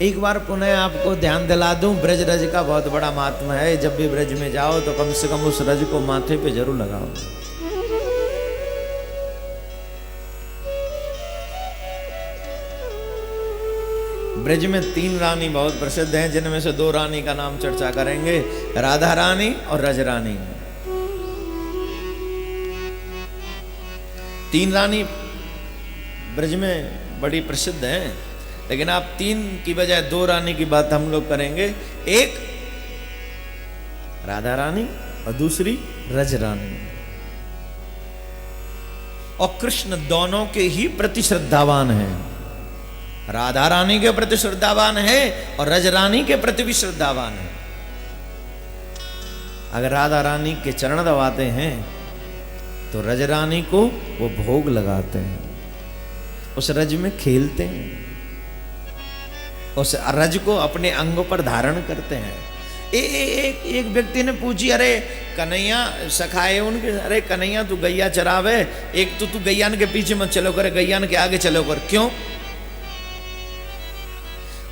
एक बार पुनः आपको ध्यान दिला दूं, ब्रज रज का बहुत बड़ा महात्मा है। जब भी ब्रज में जाओ तो कम से कम उस रज को माथे पे जरूर लगाओ। ब्रज में 3 रानी बहुत प्रसिद्ध हैं, जिनमें से 2 रानी का नाम चर्चा करेंगे, राधा रानी और रज रानी। 3 रानी ब्रज में बड़ी प्रसिद्ध हैं, लेकिन आप 3 की बजाय 2 रानी की बात हम लोग करेंगे। एक राधा रानी और दूसरी रज रानी। और कृष्ण दोनों के ही प्रति श्रद्धावान हैं। राधा रानी के प्रति श्रद्धावान है और रज रानी के प्रति भी श्रद्धावान है। अगर राधा रानी के चरण दबाते हैं तो रज रानी को वो भोग लगाते हैं, उस रज में खेलते हैं, उस रज को अपने अंगों पर धारण करते हैं। एक व्यक्ति ने पूछी, अरे कन्हैया सखाए उनके, अरे कन्हैया तू गैया चरावे, एक तो तू गैयान के पीछे मत चलो कर, गैयान के आगे चलो कर। क्यों?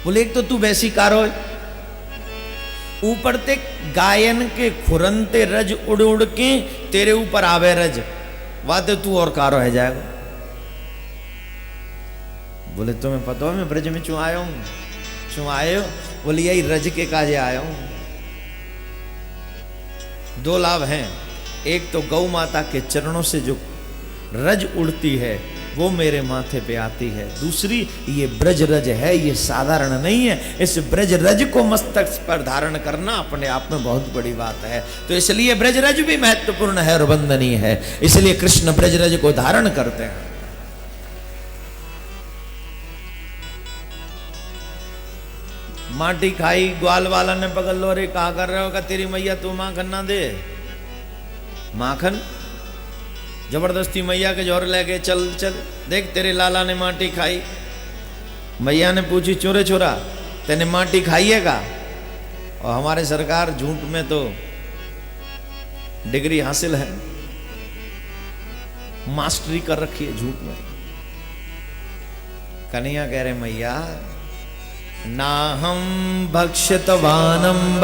बोले एक तो तू वैसी कारो, ऊपर ते गायन के खुरनते रज उड़ उड़ के तेरे ऊपर आवे रज, वादे तू और कारो है जाएगा। बोले तुम्हें पता है मैं ब्रज में क्यों आया हूं? क्यों आए हो? बोले यही रज के काजे आया हूं। 2 लाभ हैं, एक तो गौ माता के चरणों से जो रज उड़ती है वो मेरे माथे पे आती है, दूसरी ये ब्रज रज है, ये साधारण नहीं है। इस ब्रज रज को मस्तक पर धारण करना अपने आप में बहुत बड़ी बात है। तो इसलिए ब्रज रज भी महत्वपूर्ण है और वंदनीय है, इसलिए कृष्ण ब्रज रज को धारण करते हैं। माटी खाई, ग्वाल वाला ने पकड़ लो, अरे कहा कर रहे हो? का तेरी मैया तू माखन ना दे। माखन जबरदस्ती मैया के जोर ले गए, चल चल देख तेरे लाला ने माटी खाई। मैया ने पूछी, चोरे छोरा तेने माटी खाई है का? और हमारे सरकार झूठ में तो डिग्री हासिल है, मास्टरी कर रखी है झूठ में। कन्हैया कह रहे, मैया ना हम भक्षितवानंब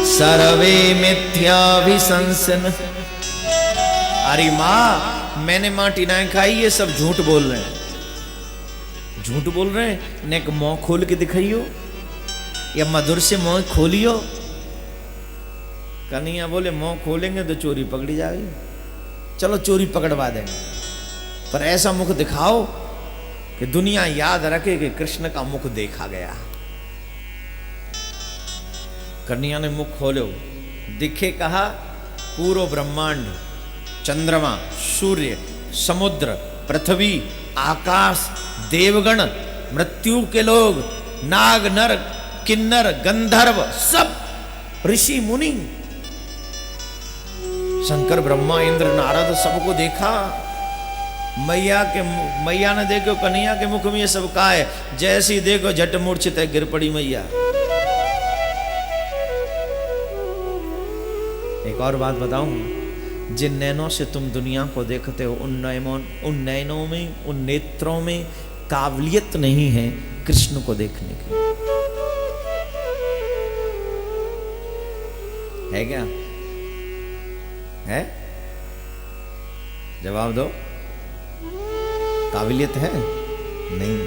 सर्वे मिथ्याभिशंसन। अरे माँ मैंने माटी ना खाई, ये सब झूठ बोल रहे हैं, झूठ बोल रहे हैं। ने मुंह खोल के दिखाइयो या मधुर से मुंह खोलियो। कन्हैया बोले मुंह खोलेंगे तो चोरी पकड़ी जाएगी, चलो चोरी पकड़वा देंगे, पर ऐसा मुख दिखाओ कि दुनिया याद रखे कि कृष्ण का मुख देखा गया। कन्हैया ने मुख खोलो, दिखे कहा पूरो ब्रह्मांड, चंद्रमा, सूर्य, समुद्र, पृथ्वी, आकाश, देवगण, मृत्यु के लोग, नाग नर किन्नर गंधर्व, सब ऋषि मुनि, शंकर ब्रह्मा इंद्र नारद, सबको देखा। मैया ने देखो कन्हैया के मुख में ये सब का है, जैसी देखो झट मूर्छित है गिर पड़ी मैया। एक और बात बताऊं, जिन नैनों से तुम दुनिया को देखते हो उन नैनों में, उन नेत्रों में काबिलियत नहीं है कृष्ण को देखने की। है क्या? है? जवाब दो, काबिलियत है? नहीं।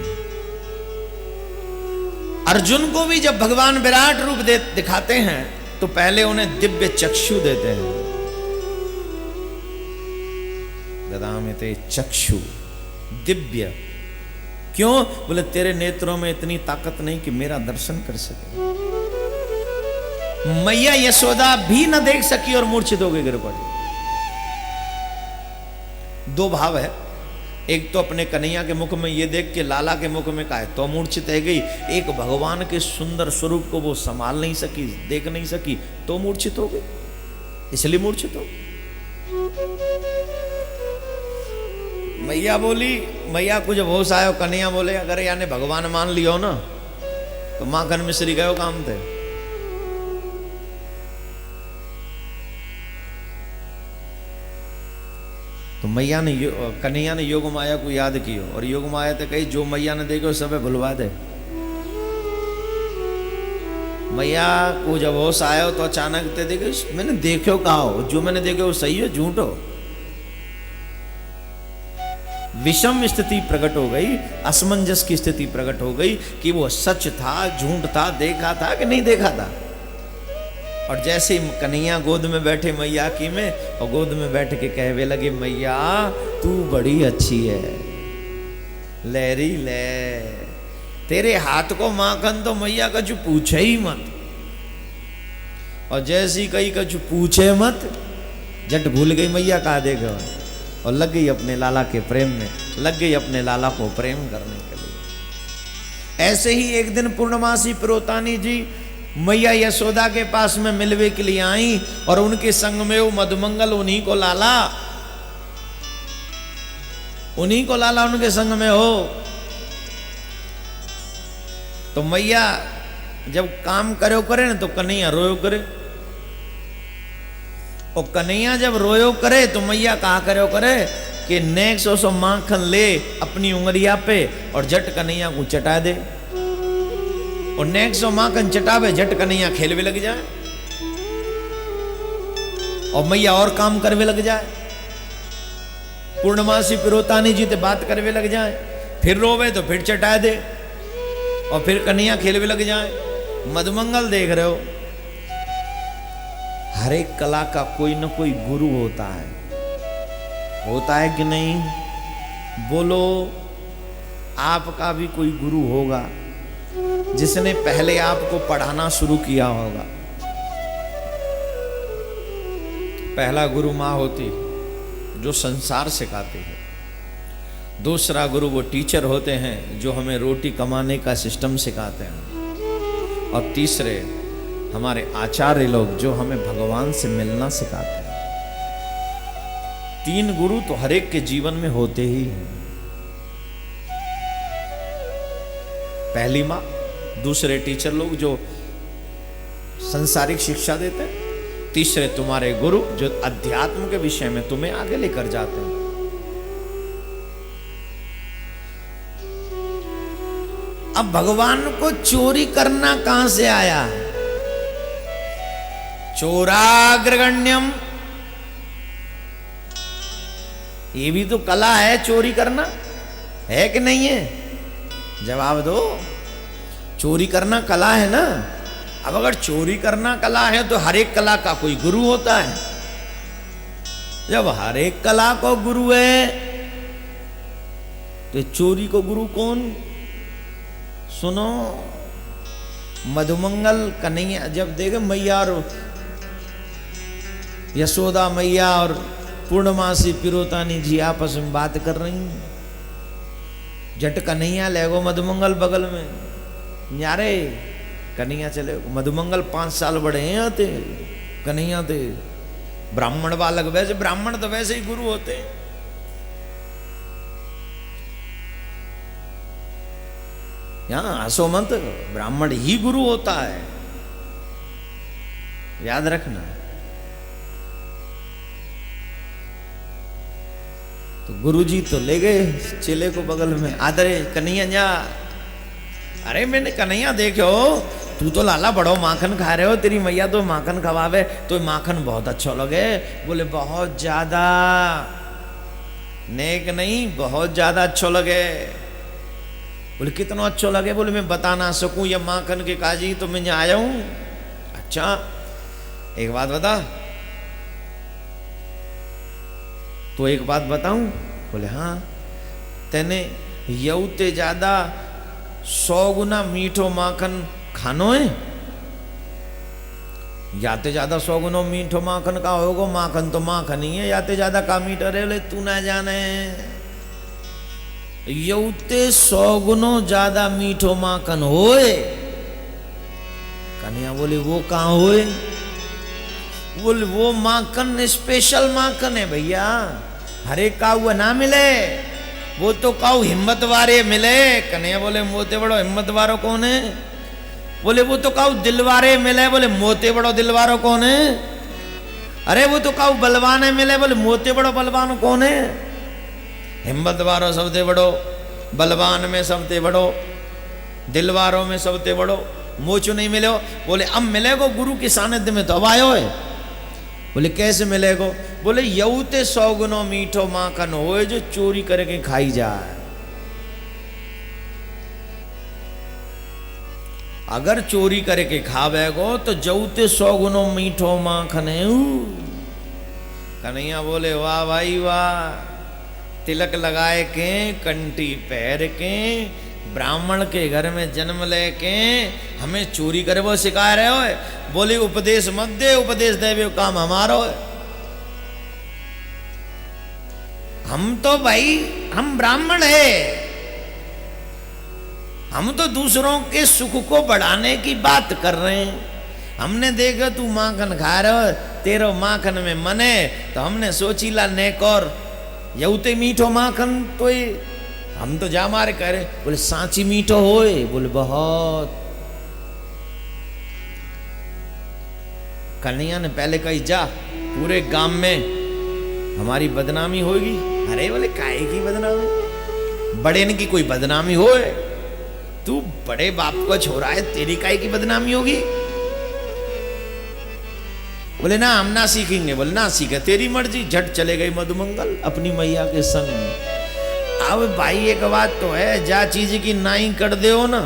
अर्जुन को भी जब भगवान विराट रूप दिखाते हैं तो पहले उन्हें दिव्य चक्षु देते हैं। ददामिते चक्षु दिव्य। क्यों? बोले तेरे नेत्रों में इतनी ताकत नहीं कि मेरा दर्शन कर सके। मैया यशोदा भी न देख सकी और मूर्छित हो गई, गिर पड़ी। 2 भाव है, एक तो अपने कन्हैया के मुख में ये देख के लाला के मुख में का है तो मूर्छित है गई, एक भगवान के सुंदर स्वरूप को वो संभाल नहीं सकी, देख नहीं सकी तो मूर्छित हो गई, इसलिए मूर्छित हो। मैया बोली, मैया को जब होश आयो, कन्हैया बोले अगर याने भगवान मान लियो ना तो माखन मिश्री गयो काम थे। तो मैया ने कन्हैया ने योग माया को याद कियो और योग माया तो कही जो मैया ने देखो सब भुलवा दे। मैया को जब होश आयो तो अचानक ते देखे, मैंने देखो कहा हो, जो मैंने देखो वो सही हो झूठ हो। विषम स्थिति प्रकट हो गई, असमंजस की स्थिति प्रकट हो गई कि वो सच था झूठ था, देखा था कि नहीं देखा था। और जैसे ही कन्हैया गोद में बैठे मैया की में, और गोद में बैठ के कहवे लगे, मैया तू बड़ी अच्छी है, लहरी ले, तेरे हाथ को माखन तो मैया कछ पूछे ही मत। और जैसी कही कछ पूछे मत, झट भूल गई मैया कहा देगा, और लग गई अपने लाला के प्रेम में, लग गई अपने लाला को प्रेम करने के लिए। ऐसे ही एक दिन पूर्णमासी पुरोतानी जी मैया यशोदा के पास में मिलवे के लिए आई, और उनके संग में वो मधुमंगल, उन्हीं को लाला उनके संग में हो। तो मैया जब काम करो करे ना तो कन्हैया रोयो करे, और कन्हैया जब रोयो करे तो मैया कहा करो करे कि नेक्स्ट सो माखन ले अपनी उंगलिया पे और झट कन्हैया को चटा दे, और नेक्स्ट सो माखन चटावे झट कन्हैया खेलवे लग जाए, और मैया और काम करवे लग जाए। पूर्णमासी पुरोतानी जी ते बात करवे लग जाए, फिर रोवे तो फिर चटा दे, और फिर कन्हैया खेलवे लग जाए। मधुमंगल देख रहे हो, हर एक कला का कोई न कोई गुरु होता है कि नहीं? बोलो, आपका भी कोई गुरु होगा जिसने पहले आपको पढ़ाना शुरू किया होगा। पहला गुरु माँ होती जो संसार सिखाती है, दूसरा गुरु वो टीचर होते हैं जो हमें रोटी कमाने का सिस्टम सिखाते हैं, और तीसरे हमारे आचार्य लोग जो हमें भगवान से मिलना सिखाते हैं। 3 गुरु तो हर एक के जीवन में होते ही हैं। पहली माँ, दूसरे टीचर लोग जो संसारिक शिक्षा देते हैं, तीसरे तुम्हारे गुरु जो अध्यात्म के विषय में तुम्हें आगे लेकर जाते हैं। अब भगवान को चोरी करना कहां से आया? चोराग्रगण्यम, ये भी तो कला है, चोरी करना है कि नहीं है? जवाब दो। चोरी करना कला है ना। अब अगर चोरी करना कला है तो हर एक कला का कोई गुरु होता है। जब हर एक कला को गुरु है तो चोरी को गुरु कौन? सुनो, मधुमंगल कन्हैया जब देखे मैया और यशोदा मैया और पूर्णमासी पुरोतानी जी आपस में बात कर रही हैं, झट कन्हैया ले गो मधुमंगल बगल में, यारे कन्हैया चले। मधुमंगल 5 साल बड़े हैं आते, कन्हैया थे ब्राह्मण बालक, वैसे ब्राह्मण तो वैसे ही गुरु होते हैं। यहां हंसो मत, ब्राह्मण ही गुरु होता है, याद रखना। तो गुरुजी तो ले गए चेले को बगल में, आदरे कन्हैया जा। अरे मैंने कन्हैया देखो, तू तो लाला बड़ो माखन खा रहे हो, तेरी मैया तो माखन खवावे तो माखन बहुत अच्छा लगे। बोले बहुत ज्यादा, नेक नहीं, बहुत ज्यादा अच्छो लगे। बोले कितना अच्छो लगे? बोले मैं बता ना सकूं, ये माखन के काजी तो मैं आया हूं। अच्छा एक बात बता। तो एक बात बताऊं? बोले हाँ। तेने यौते ज्यादा 100 गुना मीठो माखन खानो है? याते ज्यादा 100 गुना मीठो माखन का होगा, माखन तो माखन ही है, याते ज्यादा का मीठा रे तू ना जाने। यौते 100 गुनो ज्यादा मीठो माखन होए। कन्हैया बोले वो कहाँ होए? बोले वो माखन स्पेशल माखन है भैया, हर एक काऊ ना मिले, वो तो काऊ हिम्मत वारे मिले। कन्हैया बोले मोते बड़ो हिम्मत वारो कौन है? बोले वो तो काऊ दिल वारे मिले। बोले मोते बड़ो दिल वारो कौन है? अरे वो तो काऊ बलवान मिले। बोले मोते बड़ो बलवान कौन है? हिम्मत वारो सबते बड़ो, बलवान में सबते बड़ो, दिलवारों में सबते बड़ो मोचो नहीं मिले हो? बोले अब मिलेगो गुरु के सानिध्य में तो अब आयो है। बोले कैसे मिलेगो? बोले यऊते 100 गुनो मीठो माखन होए जो चोरी करके खाई जाए। अगर चोरी करके खावेगो तो जऊते 100 गुनो मीठो माखन है। कन्हैया बोले वाह भाई वाह, तिलक लगाए के, कंठी पहन के, ब्राह्मण के घर में जन्म लेके हमें चोरी करे वो सिखा रहे हो। बोले उपदेश मत दे, उपदेश दे काम हमारा है। हम तो भाई हम ब्राह्मण है, हम तो दूसरों के सुख को बढ़ाने की बात कर रहे हैं। हमने देखा तू माखन खा रहे हो, तेरो माखन में मन है, तो हमने सोचीला नेकोर यऊते मीठो माखन तो हम तो जा मारे करे। बोले सांची मीठो होए? बोले बहुत। कन्हैया ने पहले कही जा पूरे गांव में हमारी बदनामी होगी। अरे बोले काहे की बदनामी? बड़े ने की कोई बदनामी होए? तू बड़े बाप को छोरा है, तेरी काहे की बदनामी होगी? बोले ना हम ना सीखेंगे। बोले ना सीखे, तेरी मर्जी। झट चले गए मधुमंगल अपनी मैया के संग। अब भाई एक बात तो है, जा चीज की नाई कर दे हो ना,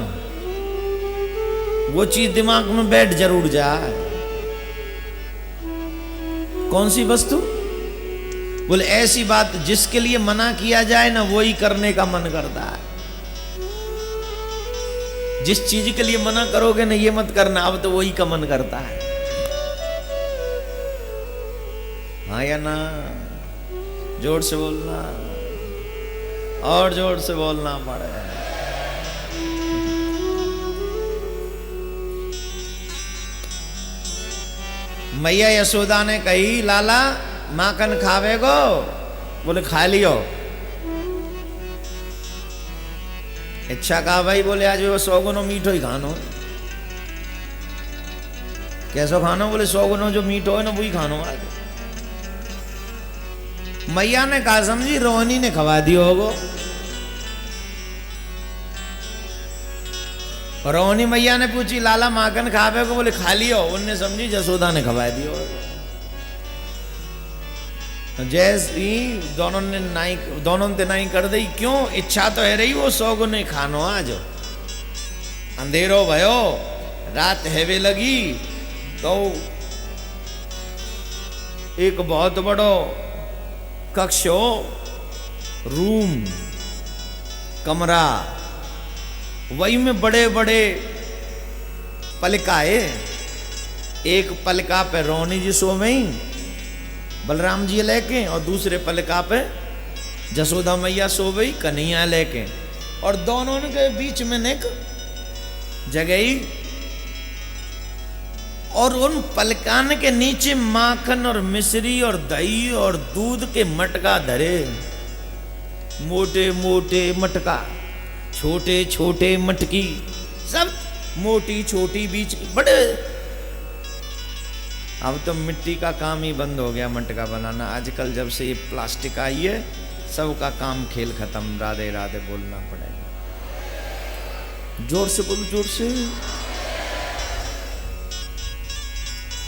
वो चीज दिमाग में बैठ जरूर जाए। कौन सी वस्तु? बोले ऐसी बात जिसके लिए मना किया जाए ना वही करने का मन करता है। जिस चीज के लिए मना करोगे ना ये मत करना, अब तो वही का मन करता है। हाँ या ना? जोर से बोलना, और जोर से बोलना पड़े। मैया यशोदा ने कही लाला माखन खावेगो? बोले खा लियो। इच्छा कहा भाई? बोले आज वो 100 गुनो मीठो ही खानो। कैसो खानो? बोले 100 गुनो जो मीठो है ना वही खानो आज। मैया ने कहा समझी रोहनी ने खवा दियो होगो। रोहनी मैया ने पूछी लाला माखन खावे को? बोले खा लियो। उनने समझी जसोदा ने खवा दियो। जैसी दोनों ने नाई कर दी। क्यों? इच्छा तो है रही वो 100 गुने खानो आज। अंधेरो भयो, रात हेवे लगी, तो एक बहुत बड़ो कक्ष हो, रूम, कमरा, वही में बड़े बड़े पलकाए। एक पलका पे रोहनी जी सो गई बलराम जी लेके, और दूसरे पलका पे जसोदा मैया सो गई कन्हैया लेके, और दोनों के बीच में एक जगह, और उन पलकान के नीचे माखन और मिश्री और दही और दूध के मटका धरे। मोटे मोटे मटका, छोटे छोटे मटकी, सब मोटी छोटी बीच बड़े। अब तो मिट्टी का काम ही बंद हो गया मटका बनाना। आजकल जब से ये प्लास्टिक आई है सबका काम खेल खत्म। राधे राधे बोलना पड़ेगा। जोर से बोलो, जोर से।